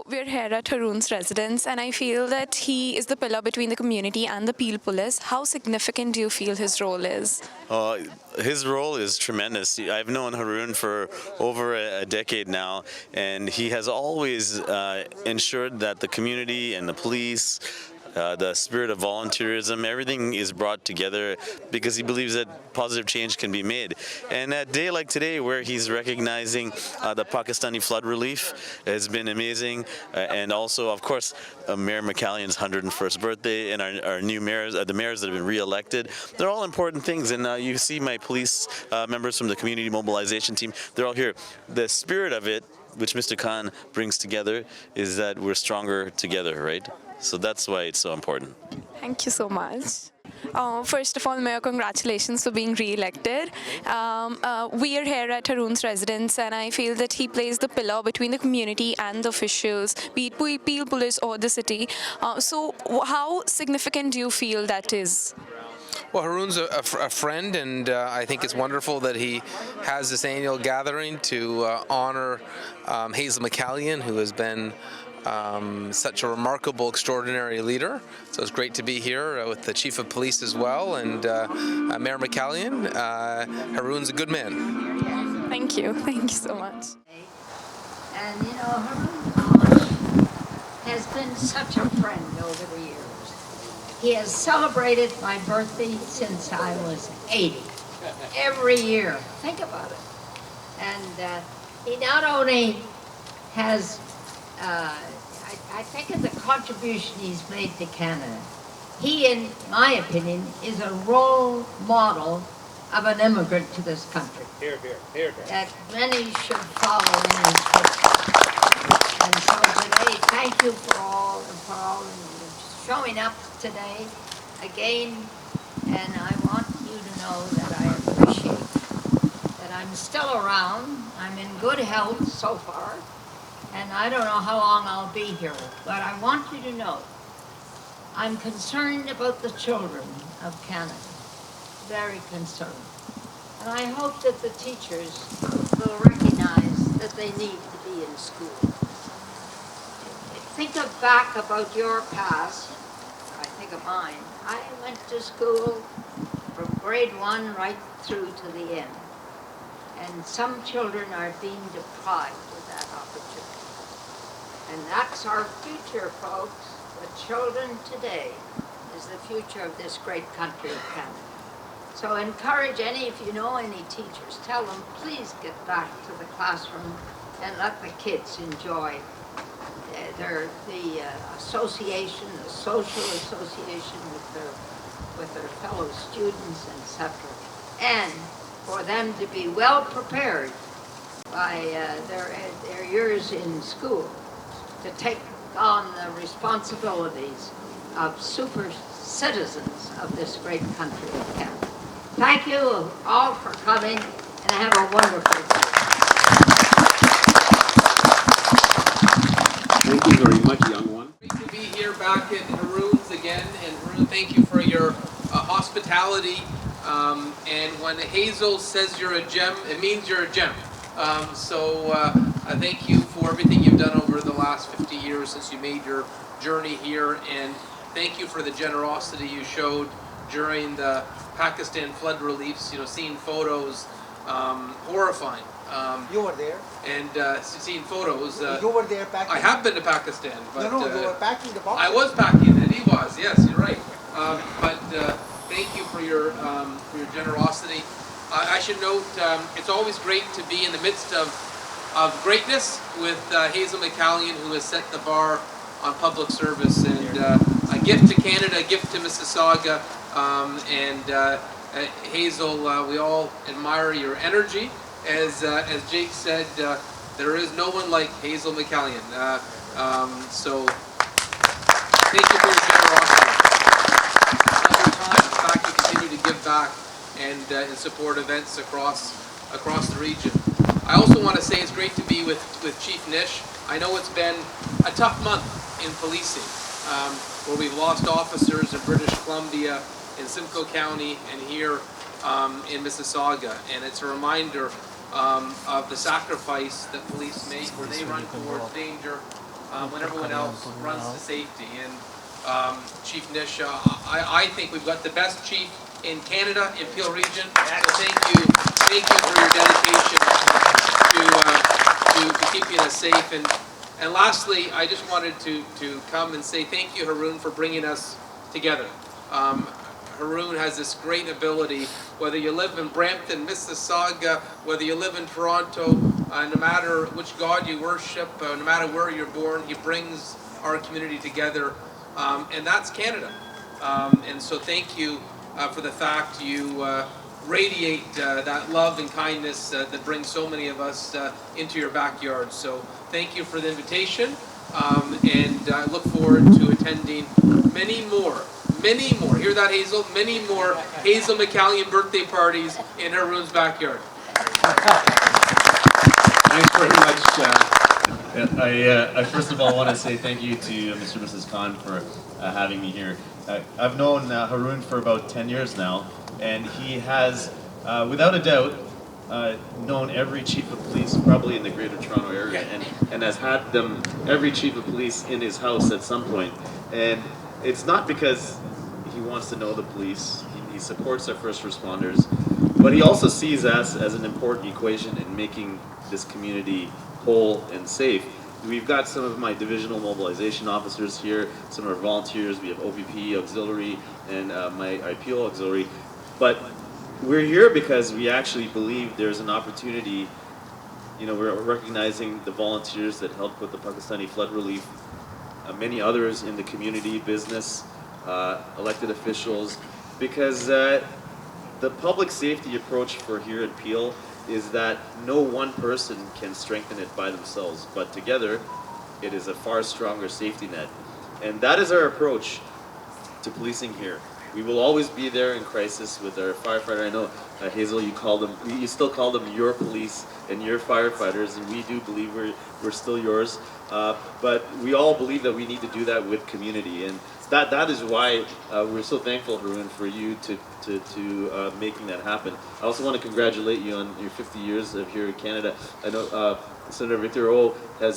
So we're here at Haroon's residence, and I feel that he is the pillar between the community and the Peel Police. How significant do you feel his role is? His role is tremendous. I've known Haroon for over a decade now, and he has always ensured that the community and the police, the spirit of volunteerism, everything is brought together because he believes that positive change can be made. And a day like today, where he's recognizing the Pakistani flood relief, has been amazing. And also, of course, Mayor McCallion's 101st birthday, and our new mayors, the mayors that have been re-elected. They're all important things. And you see my police members from the community mobilization team. They're all here. The spirit of it, which Mr. Khan brings together, is that we're stronger together, right? So that's why it's so important. Thank you so much. First of all, Mayor, congratulations for being re-elected. We are here at Haroon's residence, and I feel that he plays the pillar between the community and the officials, be it Peel Police or the city. So how significant do you feel that is? Well, Haroon's a friend, and I think it's wonderful that he has this annual gathering to honor Hazel McCallion, who has been such a remarkable, extraordinary leader. So it's great to be here with the Chief of Police as well, and Mayor McCallion. Haroon's a good man. Thank you so much. And you know, Haroon has been such a friend over the years. He has celebrated my birthday since I was 80, every year. Think about it. And he not only has, I think of the contribution he's made to Canada. He, in my opinion, is a role model of an immigrant to this country. Here. That many should follow in his footsteps. And so today, thank you for all showing up today again, and I want you to know that I appreciate that I'm still around. I'm in good health so far, and I don't know how long I'll be here, but I want you to know I'm concerned about the children of Canada, very concerned. And I hope that the teachers will recognize that they need to be in school. Think back about your past. I think of mine. I went to school from grade 1 right through to the end. And some children are being deprived of that opportunity. And that's our future, folks. The children today is the future of this great country of Canada. So encourage if you know any teachers, tell them please get back to the classroom and let the kids enjoy the association, the social association with their fellow students, etc. And for them to be well prepared by their years in school to take on the responsibilities of super citizens of this great country of Canada. Thank you all for coming, and have a wonderful day. Thank you very much, young one. Great to be here back at Haroon's again, and Haroon, thank you for your hospitality. And when Hazel says you're a gem, it means you're a gem. So I thank you for everything you've done over the last 50 years since you made your journey here, and thank you for the generosity you showed during the Pakistan flood reliefs. You know, seeing photos, horrifying. You were there. And seeing photos. You were there packing. I have been to Pakistan, but No, you were packing the boxes. I was packing it. He was. Yes, you're right. But thank you for your generosity. I should note it's always great to be in the midst of greatness with Hazel McCallion, who has set the bar on public service, and a gift to Canada, a gift to Mississauga, and Hazel. We all admire your energy. As Jake said, there is no one like Hazel McCallion. So thank you for your generosity. Another time, the fact you continue to give back and support events across the region. I also want to say it's great to be with Chief Nish. I know it's been a tough month in policing, where we've lost officers in British Columbia, in Simcoe County, and here in Mississauga. And it's a reminder of the sacrifice that police make, where they run towards danger when everyone else runs to safety. And Chief Nish, I think we've got the best chief in Canada, in Peel Region. So thank you for your dedication to keeping us safe. And lastly, I just wanted to come and say thank you, Haroon, for bringing us together. Haroon has this great ability, whether you live in Brampton, Mississauga, whether you live in Toronto, no matter which God you worship, no matter where you're born, he brings our community together, and that's Canada. And so thank you for the fact you radiate that love and kindness that brings so many of us into your backyard. So thank you for the invitation, and I look forward to attending many more, hear that, Hazel? Many more Hazel McCallion birthday parties in Haroon's backyard. Thanks very much. I first of all want to say thank you to Mr. and Mrs. Khan for having me here. I've known Haroon for about 10 years now, and he has, without a doubt, known every chief of police probably in the Greater Toronto area, and has had them, every chief of police in his house at some point. And it's not because he wants to know the police. He supports our first responders, but he also sees us as an important equation in making this community whole and safe. We've got some of my divisional mobilization officers here, some of our volunteers. We have OPP auxiliary and my IPO auxiliary, but we're here because we actually believe there's an opportunity. You know, we're recognizing the volunteers that helped with the Pakistani flood relief, many others in the community, business, elected officials, because the public safety approach for here at Peel is that no one person can strengthen it by themselves, but together it is a far stronger safety net. And that is our approach to policing here. We will always be there in crisis with our firefighter. I know, Hazel, you still call them your police and your firefighters, and we do believe we're still yours. But we all believe that we need to do that with community, and that is why we're so thankful, Haroon, for you to making that happen. I also want to congratulate you on your 50 years of here in Canada. I know Senator Victor O,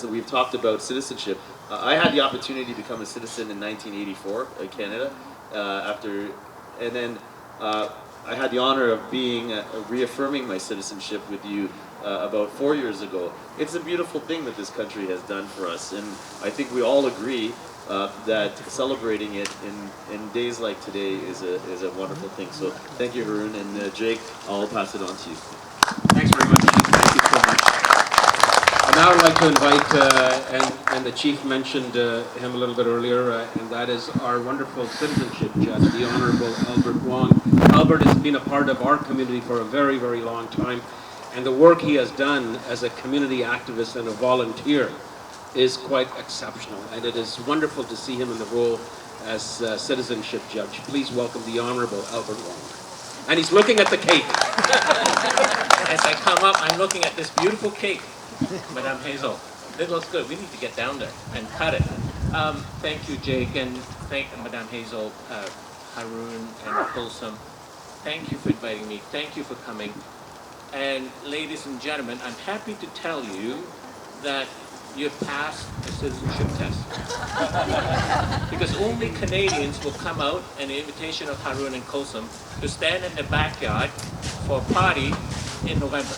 we've talked about citizenship. I had the opportunity to become a citizen in 1984 in Canada. And then I had the honor of reaffirming my citizenship with you about 4 years ago. It's a beautiful thing that this country has done for us, and I think we all agree that celebrating it in days like today is a wonderful thing. So thank you, Haroon, and Jake, I'll pass it on to you. Thanks very much, Chief. Thank you so much. Now I'd like to invite, and the Chief mentioned him a little bit earlier, and that is our wonderful citizenship judge, the Honorable Albert Wong. Albert has been a part of our community for a very, very long time, and the work he has done as a community activist and a volunteer is quite exceptional, and it is wonderful to see him in the role as citizenship judge. Please welcome the Honorable Albert Wong. And he's looking at the cake. As I come up, I'm looking at this beautiful cake, Madame Hazel. It looks good. We need to get down there and cut it. Thank you, Jake, and thank Madame Hazel, Haroon, and Kulsum. Thank you for inviting me. Thank you for coming. And ladies and gentlemen, I'm happy to tell you that you've passed the citizenship test. Because only Canadians will come out in the invitation of Haroon and Kulsum to stand in the backyard for a party in November.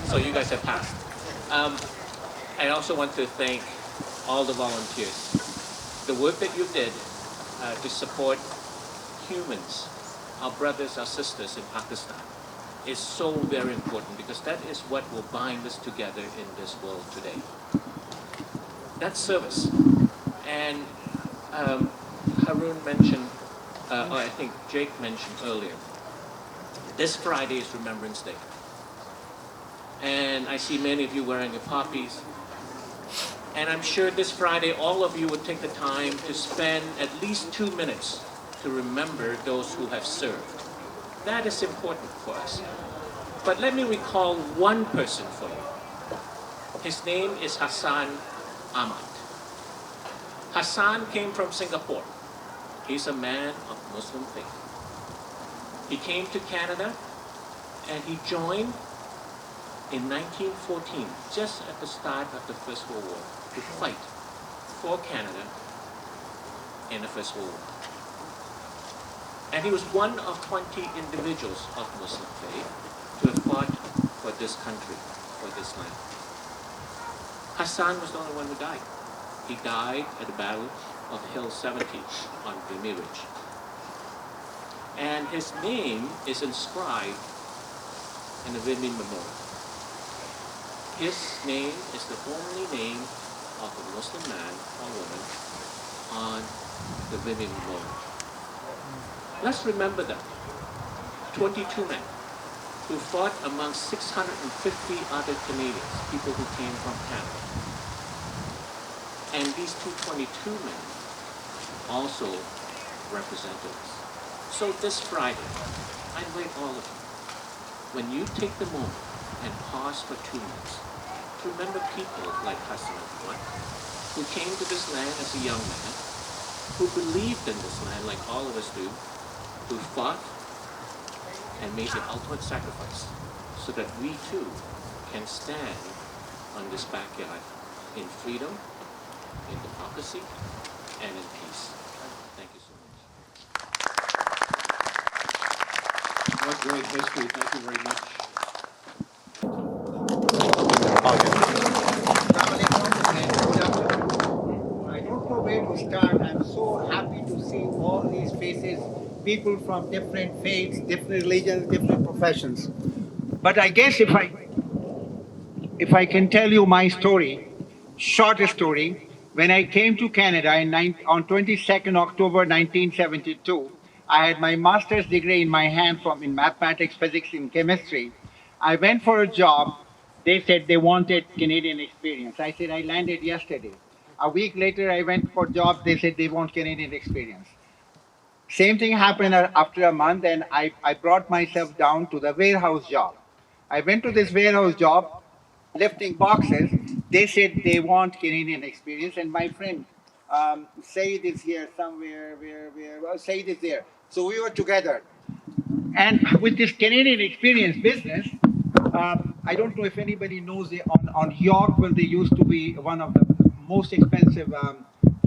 So you guys have passed. I also want to thank all the volunteers. The work that you did to support humans, our brothers, our sisters in Pakistan, is so very important, because that is what will bind us together in this world today. That's service. And Haroon mentioned, or I think Jake mentioned earlier, this Friday is Remembrance Day. And I see many of you wearing your poppies. And I'm sure this Friday all of you would take the time to spend at least 2 minutes to remember those who have served. That is important for us. But let me recall one person for you. His name is Hassan Ahmad. Hassan came from Singapore. He's a man of Muslim faith. He came to Canada and he joined in 1914, just at the start of the First World War. to fight for Canada in the First World War. And he was one of 20 individuals of Muslim faith to have fought for this country, for this land. Hassan was the only one who died. He died at the Battle of Hill 70 on Vimy Ridge. And his name is inscribed in the Vimy Memorial. His name is the only name of a Muslim man or woman on the Vimy Memorial. Let's remember that. 22 men who fought among 650 other Canadians, people who came from Canada. And these 222 men also represented us. So this Friday, I invite all of you, when you take the moment and pause for 2 minutes, to remember people like Hassan, who came to this land as a young man, who believed in this land like all of us do, who fought and made the ultimate sacrifice so that we too can stand on this backyard in freedom, in democracy, and in peace. Thank you so much. What great history. Thank you very much. I don't know where to start. I'm so happy to see all these faces, people from different faiths, different religions, different professions. But I guess if I can tell you my story, short story, when I came to Canada on 22nd October 1972, I had my master's degree in my hand in mathematics, physics, and chemistry. I went for a job. They said they wanted Canadian experience. I said I landed yesterday. A week later, I went for a job. They said they want Canadian experience. Same thing happened after a month, and I brought myself down to the warehouse job. I went to this warehouse job, lifting boxes. They said they want Canadian experience, and my friend Said is here somewhere. Said is there. So we were together. And with this Canadian experience business, I don't know if anybody knows on Yorkville, there used to be one of the most expensive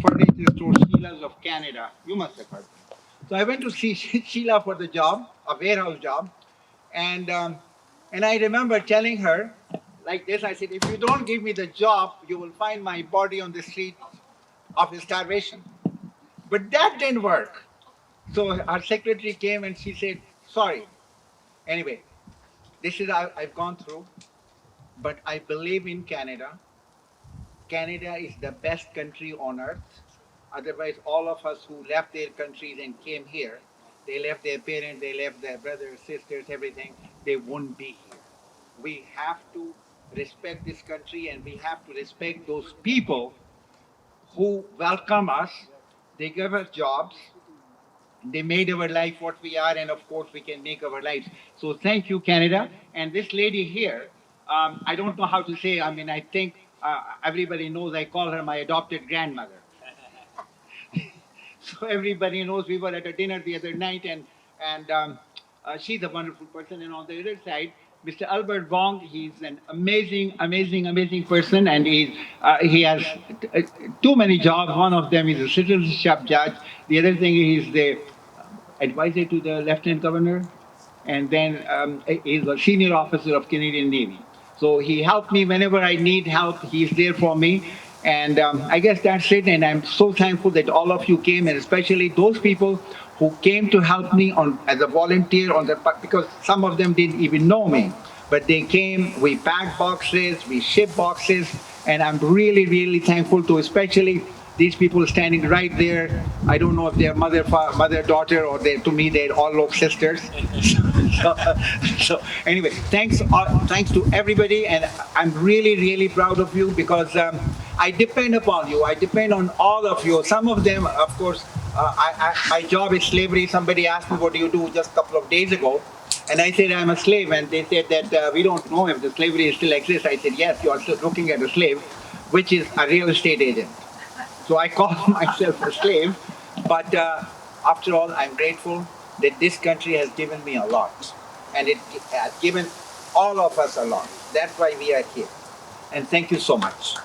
furniture stores, Sheila's of Canada. You must have heard. So I went to see Sheila for the job, a warehouse job, and I remember telling her like this. I said, if you don't give me the job, you will find my body on the street of starvation. But that didn't work. So our secretary came and she said, sorry. Anyway, this is how I've gone through, but I believe in Canada. Canada is the best country on earth. Otherwise, all of us who left their countries and came here, they left their parents, they left their brothers, sisters, everything, they wouldn't be here. We have to respect this country, and we have to respect those people who welcome us. They give us jobs. They made our life what we are, and of course we can make our lives. So thank you, Canada. And this lady here, I don't know how to say, I mean, I think everybody knows I call her my adopted grandmother. So everybody knows. We were at a dinner the other night, and she's a wonderful person. And on the other side, Mr. Albert Wong, he's an amazing person, and he has too many jobs. One of them is a citizenship judge. The other thing is the advisor to the Lieutenant Governor, and then he's a senior officer of Canadian Navy. So he helped me whenever I need help. He's there for me. And I guess that's it. And I'm so thankful that all of you came, and especially those people who came to help me as a volunteer because some of them didn't even know me. But they came, we packed boxes, we shipped boxes, and I'm really, really thankful to especially these people standing right there. I don't know if they're mother, daughter, or to me, they all look sisters. So anyway, thanks to everybody, and I'm really, really proud of you because I depend upon you. I depend on all of you. Some of them, of course, my job is slavery. Somebody asked me, what do you do just a couple of days ago? And I said, I'm a slave. And they said that we don't know if the slavery still exists. I said, yes, you are still looking at a slave, which is a real estate agent. So I call myself a slave. But after all, I'm grateful that this country has given me a lot. And it has given all of us a lot. That's why we are here. And thank you so much.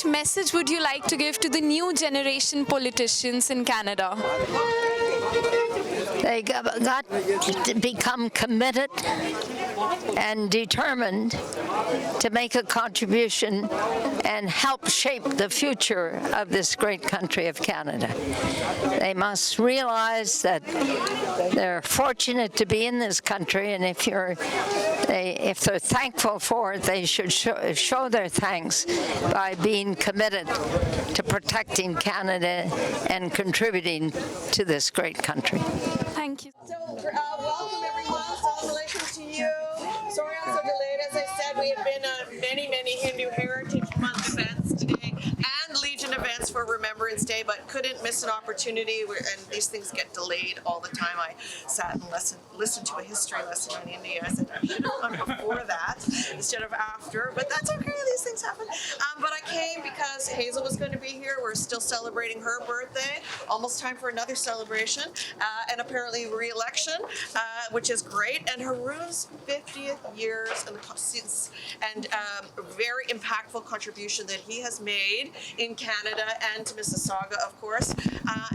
what message would you like to give to the new generation politicians in Canada? They got to become committed and determined to make a contribution and help shape the future of this great country of Canada. They must realize that they're fortunate to be in this country, and if they're thankful for it, they should show their thanks by being committed to protecting Canada and contributing to this great country. Thank you. So, welcome everyone. Congratulations to you. Sorry I'm so delayed. As I said, we have been at many Hindu Heritage Month events today and Legion events for Remembrance Day, but couldn't miss an opportunity. And these things get delayed all the time. I sat and listened to a history lesson in India. I said I should have gone before that instead of after, but that's okay. These things happen. But I came because Hazel was going to be here. We're still celebrating her birthday. Almost time for another celebration, and apparently re-election, which is great. And Haroon's 50th years and very impactful contribution that he has made in Canada and to Mississauga, of course,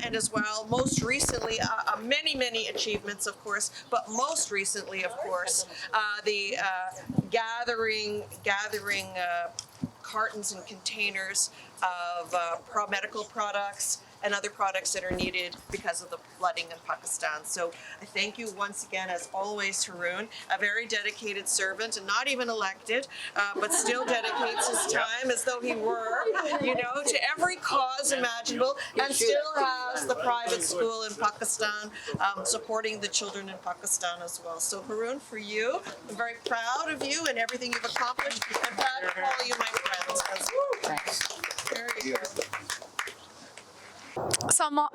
and as well, most recently, many achievements, of course, but most recently, of course, the gathering cartons and containers of medical products and other products that are needed because of the flooding in Pakistan. So I thank you once again, as always, Haroon, a very dedicated servant, and not even elected, but still dedicates his time as though he were, to every cause imaginable, and still has the private school in Pakistan, supporting the children in Pakistan as well. So Haroon, for you, I'm very proud of you and everything you've accomplished. I'm proud to call you my friends as well. Very good.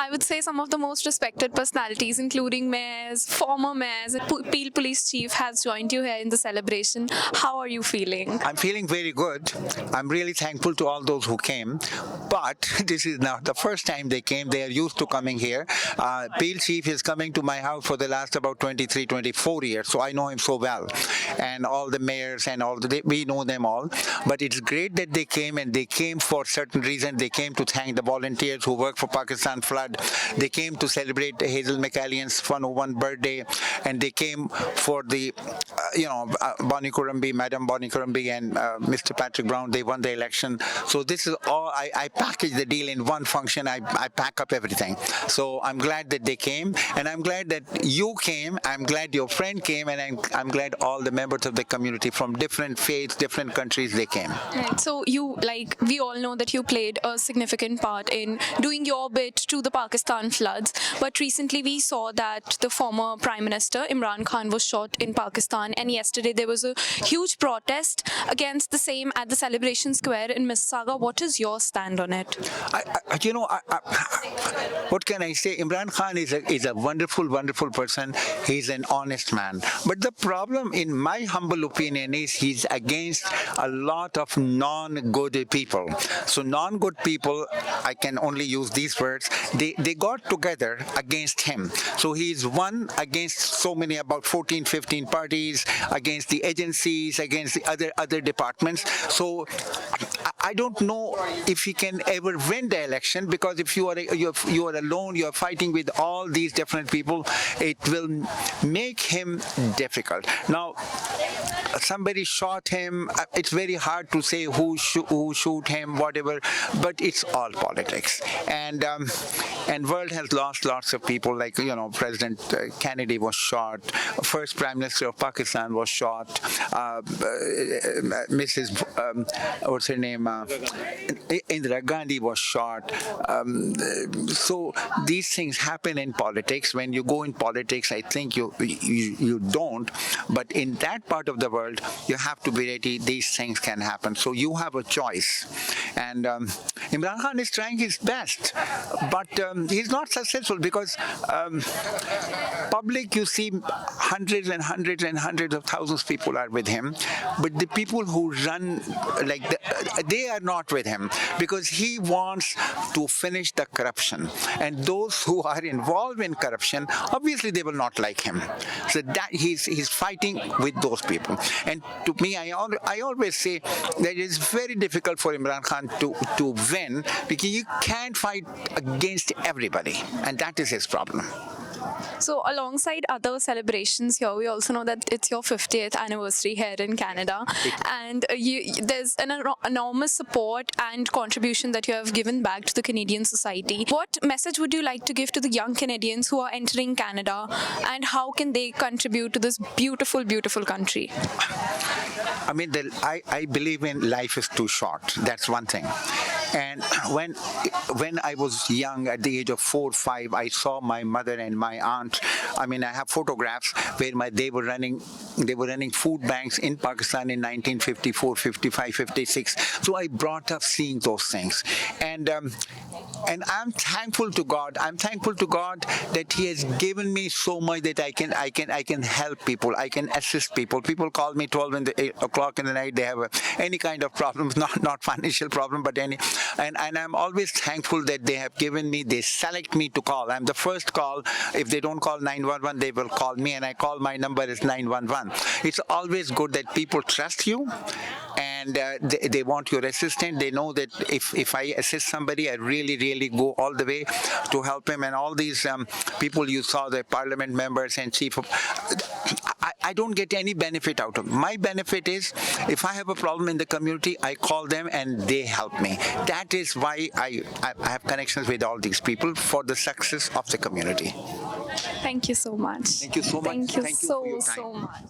I would say some of the most respected personalities, including mayors, former mayors, and Peel Police Chief has joined you here in the celebration. How are you feeling? I'm feeling very good. I'm really thankful to all those who came. But this is not the first time they came. They are used to coming here. Peel Chief is coming to my house for the last about 23, 24 years. So I know him so well. And all the mayors and we know them all. But it's great that they came, and they came for certain reason. They came to thank the volunteers who work for Pakistan flood. They came to celebrate Hazel McCallion's 101 birthday, and they came for the, Bonnie Kurambi, Madam Bonnie Kurambi, and Mr. Patrick Brown. They won the election. So this is all. I package the deal in one function. I pack up everything. So I'm glad that they came, and I'm glad that you came. I'm glad your friend came, and I'm glad all the members of the community from different faiths, different countries, they came. Right. So we all know that you played a significant part in doing your bit to the Pakistan floods, but recently we saw that the former Prime Minister Imran Khan was shot in Pakistan, and yesterday there was a huge protest against the same at the Celebration Square in Mississauga. What is your stand on it? What can I say? Imran Khan is a wonderful person. He's an honest man. But the problem, in my humble opinion, is he's against a lot of non-good people. So non-good people, I can only use these words, they got together against him. So he's one against so many, about 14, 15 parties, against the agencies, against the other departments. So I don't know if he can ever win the election, because if you are alone, you are fighting with all these different people, it will make him difficult. Now, somebody shot him. It's very hard to say who shoot him, whatever, but it's all politics. And world has lost lots of people. Like President Kennedy was shot. First Prime Minister of Pakistan was shot. Mrs. What's her name? Indira Gandhi was shot. So these things happen in politics. When you go in politics, I think you don't. But in that part of the world, you have to be ready. These things can happen. So you have a choice. And Imran Khan is trying his best, but he's not successful, because public, you see, hundreds and hundreds and hundreds of thousands of people are with him, but the people who run they are not with him, because he wants to finish the corruption, and those who are involved in corruption, obviously they will not like him. So that he's fighting with those people. And to me, I always say that it is very difficult for Imran Khan to win, because you can't fight against everybody, and that is his problem. So alongside other celebrations here, we also know that it's your 50th anniversary here in Canada, and there's an enormous support and contribution that you have given back to the Canadian society. What message would you like to give to the young Canadians who are entering Canada, and how can they contribute to this beautiful, beautiful country? I mean, I believe in life is too short. That's one thing. And when I was young, at the age of 4, 5, I saw my mother and my aunt. I mean, I have photographs where they were running food banks in Pakistan in 1954, 55, 56. So I brought up seeing those things, and I'm thankful to God. I'm thankful to God that He has given me so much that I can help people. I can assist people. People call me 12 o'clock in the night. They have any kind of problems, not financial problem, but any. And I'm always thankful that they have given me, they select me to call. I'm the first call. If they don't call 911, they will call me, and I call my number is 911. It's always good that people trust you, and they want your assistance. They know that if I assist somebody, I really go all the way to help him. And all these people you saw, the parliament members and chief of, I don't get any benefit out of it. My benefit is, if I have a problem in the community, I call them and they help me. That is why I have connections with all these people for the success of the community. Thank you so much. Thank you so much. Thank you Thank you so, for your time. so much.